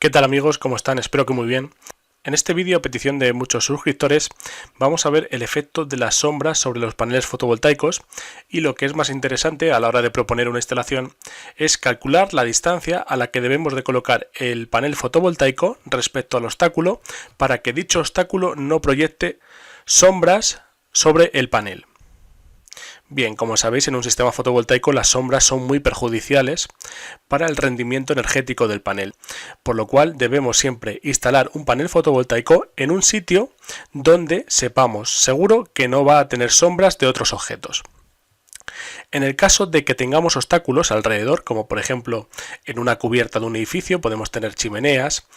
¿Qué tal amigos? ¿Cómo están? Espero que muy bien. En este vídeo, a petición de muchos suscriptores, vamos a ver el efecto de las sombras sobre los paneles fotovoltaicos y lo que es más interesante a la hora de proponer una instalación es calcular la distancia a la que debemos de colocar el panel fotovoltaico respecto al obstáculo para que dicho obstáculo no proyecte sombras sobre el panel. Bien, como sabéis, en un sistema fotovoltaico las sombras son muy perjudiciales para el rendimiento energético del panel, por lo cual debemos siempre instalar un panel fotovoltaico en un sitio donde sepamos seguro que no va a tener sombras de otros objetos. En el caso de que tengamos obstáculos alrededor, como por ejemplo en una cubierta de un edificio podemos tener chimeneas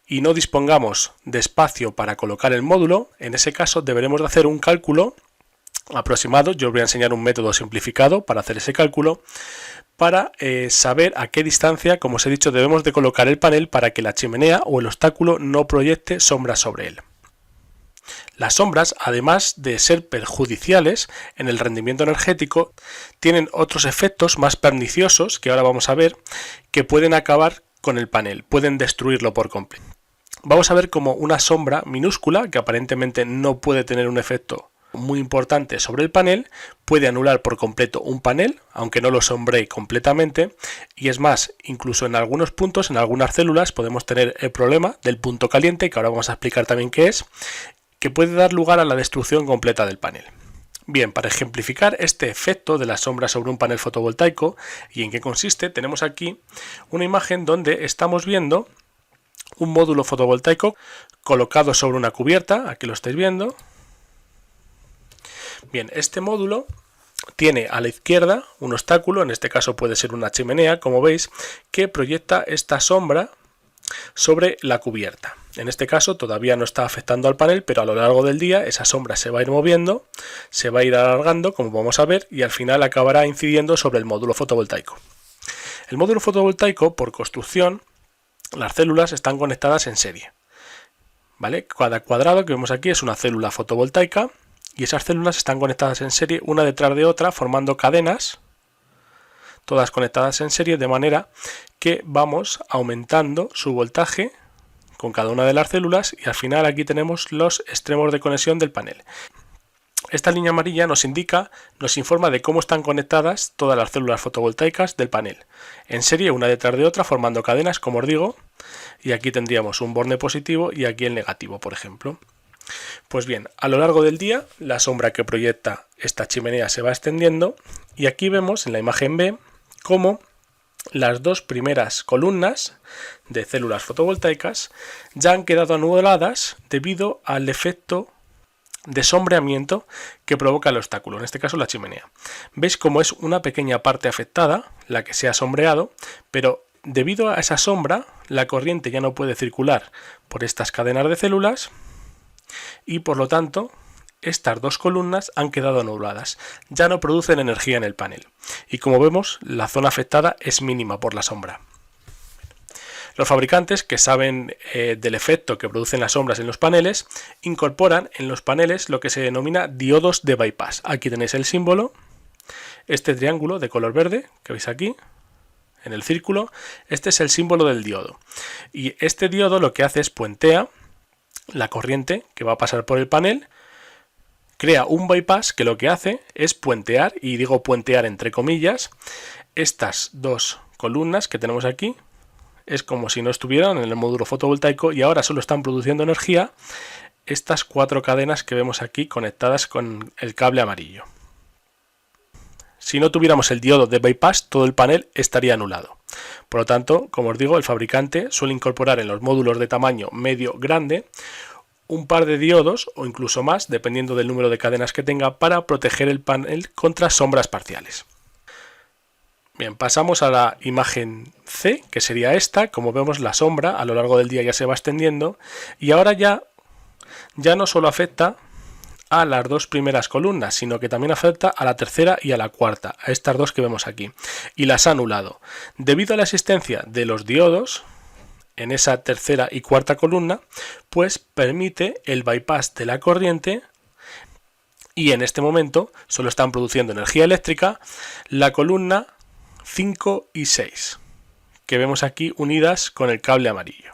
y no dispongamos de espacio para colocar el módulo, en ese caso deberemos de hacer un cálculo aproximado. Yo os voy a enseñar un método simplificado para hacer ese cálculo para saber a qué distancia, como os he dicho, debemos de colocar el panel para que la chimenea o el obstáculo no proyecte sombras sobre él. Las sombras, además de ser perjudiciales en el rendimiento energético, tienen otros efectos más perniciosos que ahora vamos a ver, que pueden acabar con el panel, pueden destruirlo por completo. Vamos a ver cómo una sombra minúscula, que aparentemente no puede tener un efecto muy importante sobre el panel, puede anular por completo un panel, aunque no lo sombree completamente, y es más, incluso en algunos puntos, en algunas células, podemos tener el problema del punto caliente, que ahora vamos a explicar también qué es, que puede dar lugar a la destrucción completa del panel. Bien, para ejemplificar este efecto de la sombra sobre un panel fotovoltaico y en qué consiste, tenemos aquí una imagen donde estamos viendo un módulo fotovoltaico colocado sobre una cubierta, aquí lo estáis viendo. Bien, este módulo tiene a la izquierda un obstáculo, en este caso puede ser una chimenea, como veis, que proyecta esta sombra sobre la cubierta. En este caso todavía no está afectando al panel, pero a lo largo del día esa sombra se va a ir moviendo, se va a ir alargando, como vamos a ver, y al final acabará incidiendo sobre el módulo fotovoltaico. El módulo fotovoltaico, por construcción, las células están conectadas en serie, ¿vale? Cada cuadrado que vemos aquí es una célula fotovoltaica, y esas células están conectadas en serie una detrás de otra formando cadenas, todas conectadas en serie, de manera que vamos aumentando su voltaje con cada una de las células y al final aquí tenemos los extremos de conexión del panel. Esta línea amarilla nos informa de cómo están conectadas todas las células fotovoltaicas del panel, en serie una detrás de otra formando cadenas, como os digo, y aquí tendríamos un borne positivo y aquí el negativo, por ejemplo. Pues bien, a lo largo del día la sombra que proyecta esta chimenea se va extendiendo y aquí vemos en la imagen B cómo las dos primeras columnas de células fotovoltaicas ya han quedado anuladas debido al efecto de sombreamiento que provoca el obstáculo, en este caso la chimenea. Veis cómo es una pequeña parte afectada, la que se ha sombreado, pero debido a esa sombra la corriente ya no puede circular por estas cadenas de células y por lo tanto estas dos columnas han quedado anuladas, ya no producen energía en el panel y como vemos la zona afectada es mínima por la sombra. Los fabricantes, que saben del efecto que producen las sombras en los paneles, incorporan en los paneles lo que se denomina diodos de bypass. Aquí tenéis el símbolo, este triángulo de color verde que veis aquí en el círculo, este es el símbolo del diodo y este diodo lo que hace es puentea la corriente que va a pasar por el panel, crea un bypass que lo que hace es puentear, y digo puentear entre comillas, estas dos columnas que tenemos aquí. Es como si no estuvieran en el módulo fotovoltaico y ahora solo están produciendo energía estas cuatro cadenas que vemos aquí conectadas con el cable amarillo. Si no tuviéramos el diodo de bypass, todo el panel estaría anulado. Por lo tanto, como os digo, el fabricante suele incorporar en los módulos de tamaño medio-grande un par de diodos o incluso más, dependiendo del número de cadenas que tenga, para proteger el panel contra sombras parciales. Bien, pasamos a la imagen C, que sería esta. Como vemos, la sombra a lo largo del día ya se va extendiendo y ahora ya no solo afecta a las dos primeras columnas, sino que también afecta a la tercera y a la cuarta, a estas dos que vemos aquí, y las ha anulado. Debido a la existencia de los diodos en esa tercera y cuarta columna, pues permite el bypass de la corriente y en este momento solo están produciendo energía eléctrica la columna 5 y 6, que vemos aquí unidas con el cable amarillo.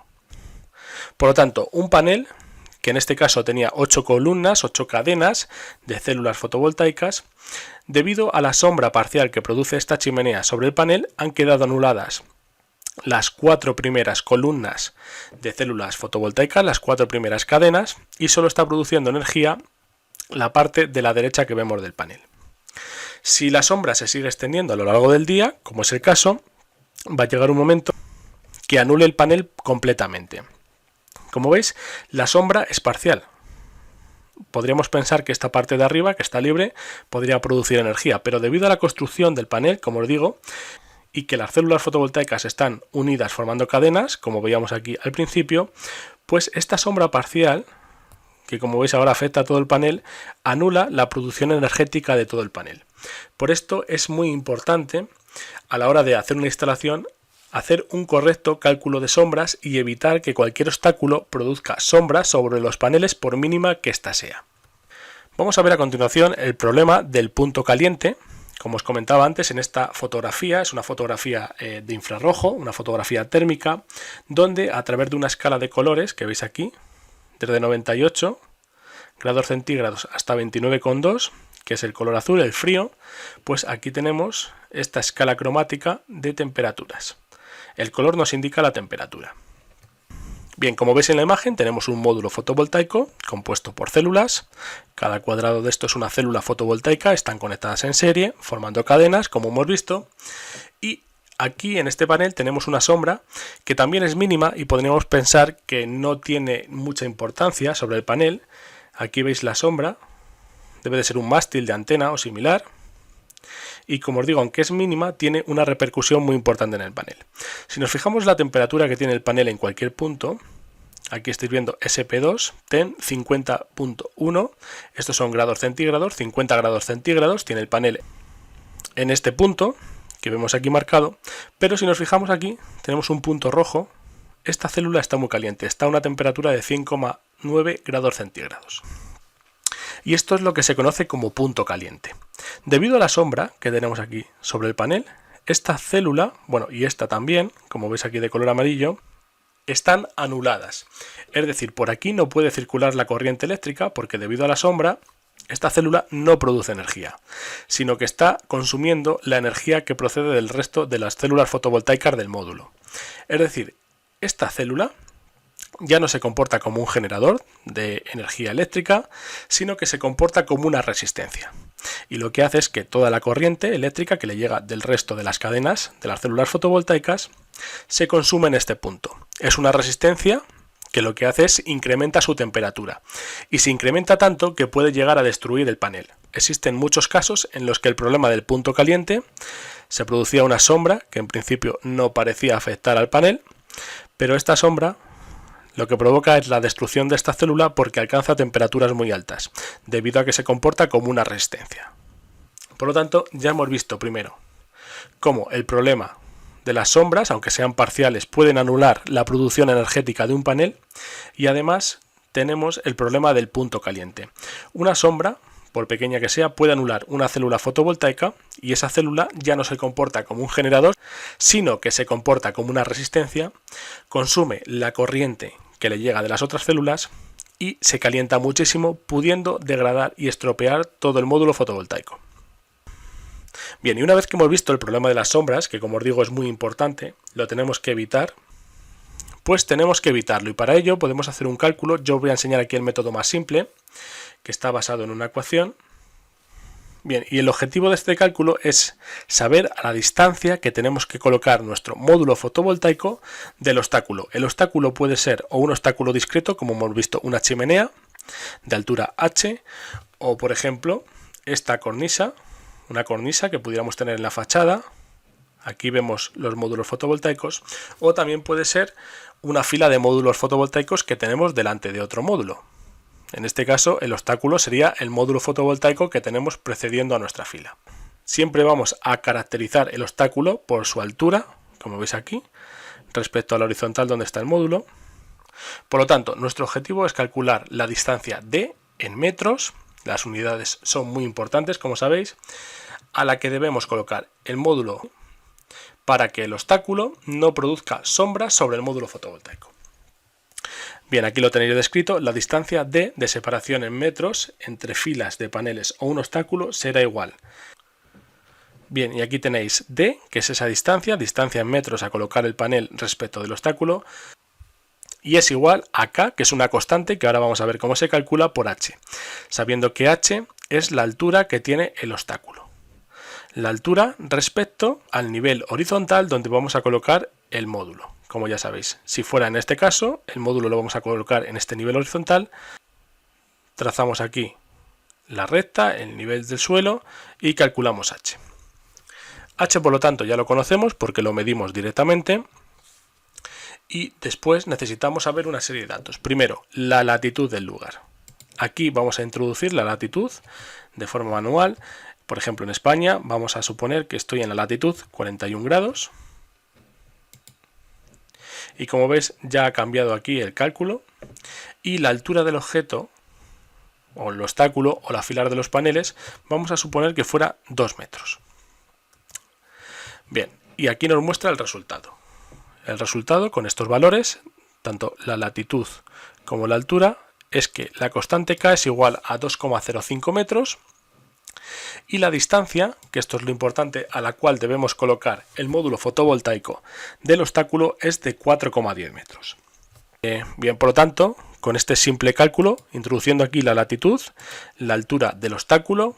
Por lo tanto, un panel que en este caso tenía 8 columnas, 8 cadenas de células fotovoltaicas, debido a la sombra parcial que produce esta chimenea sobre el panel, han quedado anuladas las 4 primeras columnas de células fotovoltaicas, las 4 primeras cadenas, y solo está produciendo energía la parte de la derecha que vemos del panel. Si la sombra se sigue extendiendo a lo largo del día, como es el caso, va a llegar un momento que anule el panel completamente. Como veis, la sombra es parcial. Podríamos pensar que esta parte de arriba, que está libre, podría producir energía, pero debido a la construcción del panel, como os digo, y que las células fotovoltaicas están unidas formando cadenas, como veíamos aquí al principio, pues esta sombra parcial, que como veis ahora afecta a todo el panel, anula la producción energética de todo el panel. Por esto es muy importante a la hora de hacer una instalación hacer un correcto cálculo de sombras y evitar que cualquier obstáculo produzca sombras sobre los paneles por mínima que ésta sea. Vamos a ver a continuación el problema del punto caliente. Como os comentaba antes, en esta fotografía, es una fotografía de infrarrojo, una fotografía térmica, donde a través de una escala de colores que veis aquí, desde 98 grados centígrados hasta 29,2, que es el color azul, el frío, pues aquí tenemos esta escala cromática de temperaturas. El color nos indica la temperatura. Bien, como veis en la imagen tenemos un módulo fotovoltaico compuesto por células. Cada cuadrado de esto es una célula fotovoltaica, están conectadas en serie, formando cadenas, como hemos visto. Y aquí en este panel tenemos una sombra que también es mínima y podríamos pensar que no tiene mucha importancia sobre el panel. Aquí veis la sombra, debe de ser un mástil de antena o similar. Y como os digo, aunque es mínima, tiene una repercusión muy importante en el panel. Si nos fijamos la temperatura que tiene el panel en cualquier punto, aquí estáis viendo SP2, TEN 50.1, estos son grados centígrados, 50 grados centígrados, tiene el panel en este punto, que vemos aquí marcado, pero si nos fijamos aquí, tenemos un punto rojo, esta célula está muy caliente, está a una temperatura de 100,9 grados centígrados. Y esto es lo que se conoce como punto caliente. Debido a la sombra que tenemos aquí sobre el panel, esta célula, bueno, y esta también, como veis aquí de color amarillo, están anuladas. Es decir, por aquí no puede circular la corriente eléctrica porque debido a la sombra, esta célula no produce energía, sino que está consumiendo la energía que procede del resto de las células fotovoltaicas del módulo. Es decir, esta célula ya no se comporta como un generador de energía eléctrica, sino que se comporta como una resistencia. Y lo que hace es que toda la corriente eléctrica que le llega del resto de las cadenas de las células fotovoltaicas se consume en este punto. Es una resistencia que lo que hace es incrementa su temperatura. Y se incrementa tanto que puede llegar a destruir el panel. Existen muchos casos en los que el problema del punto caliente se producía una sombra que en principio no parecía afectar al panel, pero esta sombra lo que provoca es la destrucción de esta célula porque alcanza temperaturas muy altas, debido a que se comporta como una resistencia. Por lo tanto, ya hemos visto primero cómo el problema de las sombras, aunque sean parciales, pueden anular la producción energética de un panel, y además tenemos el problema del punto caliente. Una sombra, por pequeña que sea, puede anular una célula fotovoltaica y esa célula ya no se comporta como un generador, sino que se comporta como una resistencia, consume la corriente que le llega de las otras células y se calienta muchísimo, pudiendo degradar y estropear todo el módulo fotovoltaico. Bien, y una vez que hemos visto el problema de las sombras, que como os digo es muy importante, lo tenemos que evitar, pues tenemos que evitarlo, y para ello podemos hacer un cálculo. Yo os voy a enseñar aquí el método más simple, que está basado en una ecuación. Bien, y el objetivo de este cálculo es saber a la distancia que tenemos que colocar nuestro módulo fotovoltaico del obstáculo. El obstáculo puede ser o un obstáculo discreto, como hemos visto, una chimenea de altura h, o por ejemplo esta cornisa, una cornisa que pudiéramos tener en la fachada. Aquí vemos los módulos fotovoltaicos, o también puede ser una fila de módulos fotovoltaicos que tenemos delante de otro módulo. En este caso, el obstáculo sería el módulo fotovoltaico que tenemos precediendo a nuestra fila. Siempre vamos a caracterizar el obstáculo por su altura, como veis aquí, respecto a la horizontal donde está el módulo. Por lo tanto, nuestro objetivo es calcular la distancia d en metros, las unidades son muy importantes, como sabéis, a la que debemos colocar el módulo para que el obstáculo no produzca sombras sobre el módulo fotovoltaico. Bien, aquí lo tenéis descrito. La distancia D de separación en metros entre filas de paneles o un obstáculo será igual. Bien, y aquí tenéis D, que es esa distancia en metros a colocar el panel respecto del obstáculo, y es igual a K, que es una constante que ahora vamos a ver cómo se calcula, por H, sabiendo que H es la altura que tiene el obstáculo. La altura respecto al nivel horizontal donde vamos a colocar el módulo. Como ya sabéis, si fuera en este caso, el módulo lo vamos a colocar en este nivel horizontal, trazamos aquí la recta, el nivel del suelo y calculamos H. H, por lo tanto, ya lo conocemos porque lo medimos directamente, y después necesitamos saber una serie de datos. Primero, la latitud del lugar. Aquí vamos a introducir la latitud de forma manual. Por ejemplo, en España vamos a suponer que estoy en la latitud 41 grados. Y como veis, ya ha cambiado aquí el cálculo. Y la altura del objeto, o el obstáculo, o la fila de los paneles, vamos a suponer que fuera 2 metros. Bien, y aquí nos muestra el resultado. El resultado con estos valores, tanto la latitud como la altura, es que la constante K es igual a 2,05 metros y la distancia, que esto es lo importante, a la cual debemos colocar el módulo fotovoltaico del obstáculo, es de 4,10 metros. Bien, por lo tanto, con este simple cálculo, introduciendo aquí la latitud, la altura del obstáculo,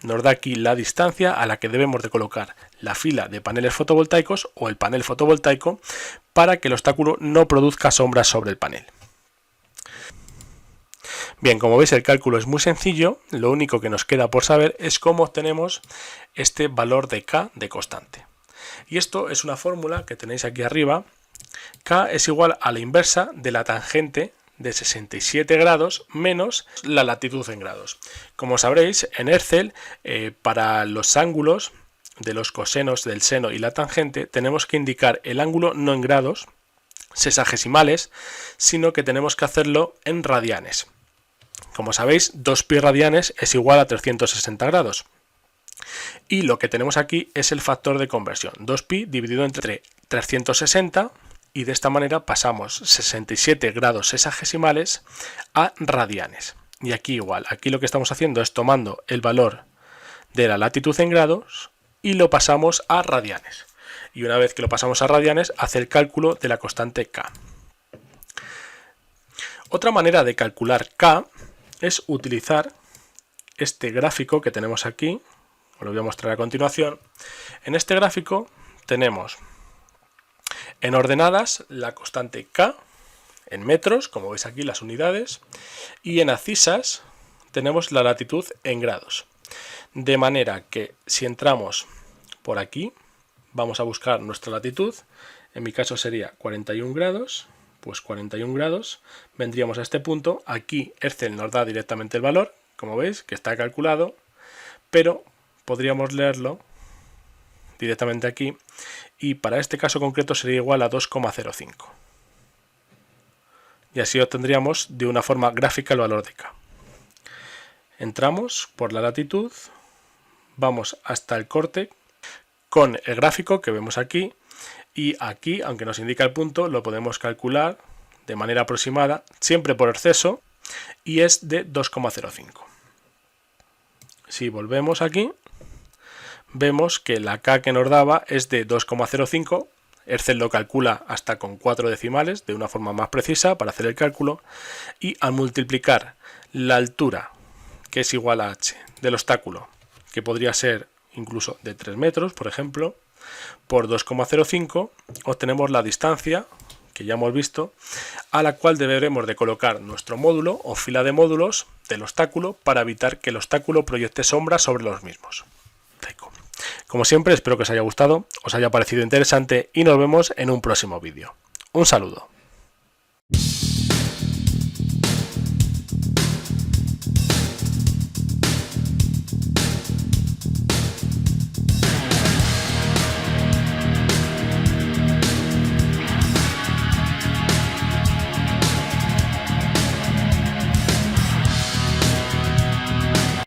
nos da aquí la distancia a la que debemos de colocar la fila de paneles fotovoltaicos o el panel fotovoltaico para que el obstáculo no produzca sombras sobre el panel. Bien, como veis, el cálculo es muy sencillo. Lo único que nos queda por saber es cómo obtenemos este valor de K de constante. Y esto es una fórmula que tenéis aquí arriba. K es igual a la inversa de la tangente de 67 grados menos la latitud en grados. Como sabréis, en Excel, para los ángulos de los cosenos del seno y la tangente, tenemos que indicar el ángulo no en grados, sexagesimales, sino que tenemos que hacerlo en radianes. Como sabéis, 2 pi radianes es igual a 360 grados. Y lo que tenemos aquí es el factor de conversión, 2pi dividido entre 360, y de esta manera pasamos 67 grados sexagesimales a radianes. Y aquí igual, aquí lo que estamos haciendo es tomando el valor de la latitud en grados y lo pasamos a radianes. Y una vez que lo pasamos a radianes, hace el cálculo de la constante K. Otra manera de calcular K es utilizar este gráfico que tenemos aquí. Os lo voy a mostrar a continuación. En este gráfico tenemos en ordenadas la constante K en metros, como veis aquí las unidades, y en abscisas tenemos la latitud en grados. De manera que si entramos por aquí, vamos a buscar nuestra latitud. En mi caso sería 41 grados, pues 41 grados, vendríamos a este punto. Aquí Excel nos da directamente el valor, como veis, que está calculado, pero podríamos leerlo directamente aquí, y para este caso concreto sería igual a 2,05. Y así obtendríamos de una forma gráfica el valor de K. Entramos por la latitud, vamos hasta el corte con el gráfico que vemos aquí, y aquí, aunque nos indica el punto, lo podemos calcular de manera aproximada, siempre por exceso, y es de 2,05. Si volvemos aquí, vemos que la K que nos daba es de 2,05. Excel lo calcula hasta con 4 decimales de una forma más precisa para hacer el cálculo, y al multiplicar la altura, que es igual a H, del obstáculo, que podría ser incluso de 3 metros, por ejemplo, por 2,05, obtenemos la distancia, que ya hemos visto, a la cual deberemos de colocar nuestro módulo o fila de módulos del obstáculo para evitar que el obstáculo proyecte sombras sobre los mismos. Como siempre, espero que os haya gustado, os haya parecido interesante y nos vemos en un próximo vídeo. Un saludo.